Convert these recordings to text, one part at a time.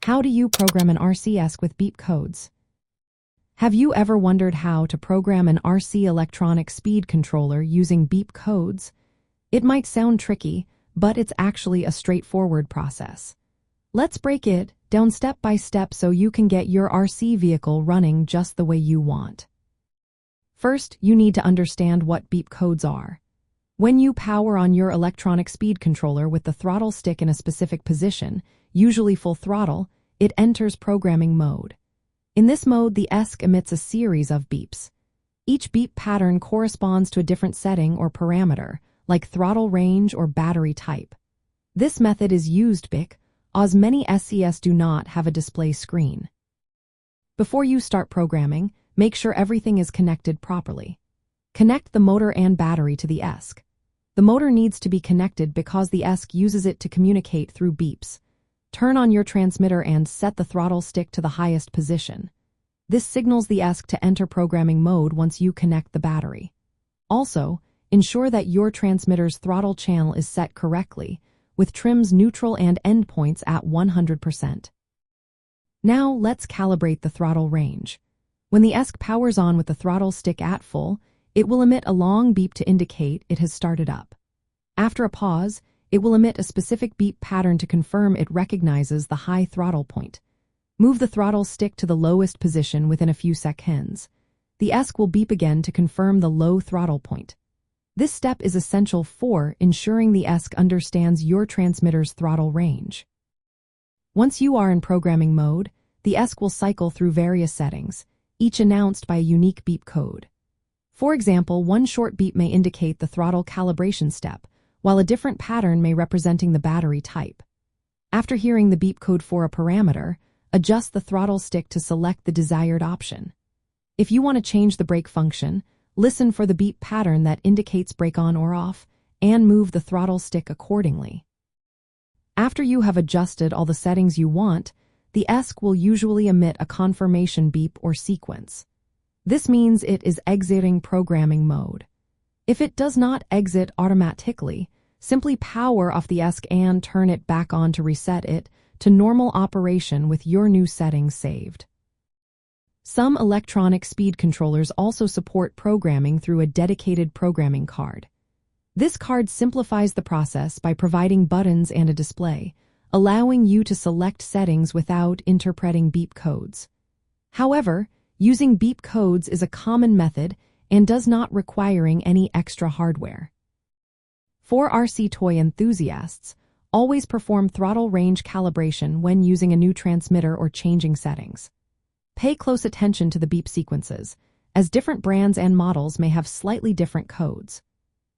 How do you program an RC with beep codes? Have you ever wondered how to program an RC electronic speed controller using beep codes? It might sound tricky, but it's actually a straightforward process. Let's break it down step by step so you can get your RC vehicle running just the way you want. First, you need to understand what beep codes are. When you power on your electronic speed controller with the throttle stick in a specific position, usually full throttle, it enters programming mode. In this mode, the ESC emits a series of beeps. Each beep pattern corresponds to a different setting or parameter, like throttle range or battery type. This method is used because many SCS do not have a display screen. Before you start programming, make sure everything is connected properly. Connect the motor and battery to the ESC. The motor needs to be connected because the ESC uses it to communicate through beeps. Turn on your transmitter and set the throttle stick to the highest position. This signals the ESC to enter programming mode once you connect the battery. Also, ensure that your transmitter's throttle channel is set correctly, with trims neutral and endpoints at 100%. Now let's calibrate the throttle range. When the ESC powers on with the throttle stick at full, it will emit a long beep to indicate it has started up. After a pause, it will emit a specific beep pattern to confirm it recognizes the high throttle point. Move the throttle stick to the lowest position within a few seconds. The ESC will beep again to confirm the low throttle point. This step is essential for ensuring the ESC understands your transmitter's throttle range. Once you are in programming mode, the ESC will cycle through various settings, each announced by a unique beep code. For example, one short beep may indicate the throttle calibration step, while a different pattern may representing the battery type. After hearing the beep code for a parameter, adjust the throttle stick to select the desired option. If you want to change the brake function, listen for the beep pattern that indicates brake on or off, and move the throttle stick accordingly. After you have adjusted all the settings you want, the ESC will usually emit a confirmation beep or sequence. This means it is exiting programming mode. If it does not exit automatically, simply power off the ESC and turn it back on to reset it to normal operation with your new settings saved. Some electronic speed controllers also support programming through a dedicated programming card. This card simplifies the process by providing buttons and a display, allowing you to select settings without interpreting beep codes. However, using beep codes is a common method and does not requiring any extra hardware. For RC toy enthusiasts, always perform throttle range calibration when using a new transmitter or changing settings. Pay close attention to the beep sequences, as different brands and models may have slightly different codes.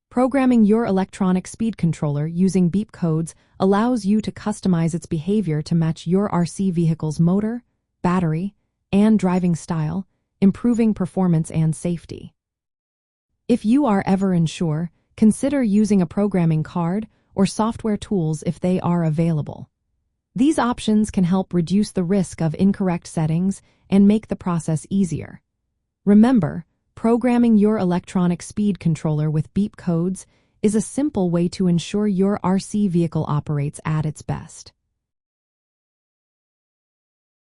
Programming your electronic speed controller using beep codes allows you to customize its behavior to match your RC vehicle's motor, battery, and driving style, improving performance and safety. If you are ever unsure, consider using a programming card or software tools if they are available. These options can help reduce the risk of incorrect settings and make the process easier. Remember, programming your electronic speed controller with beep codes is a simple way to ensure your RC vehicle operates at its best.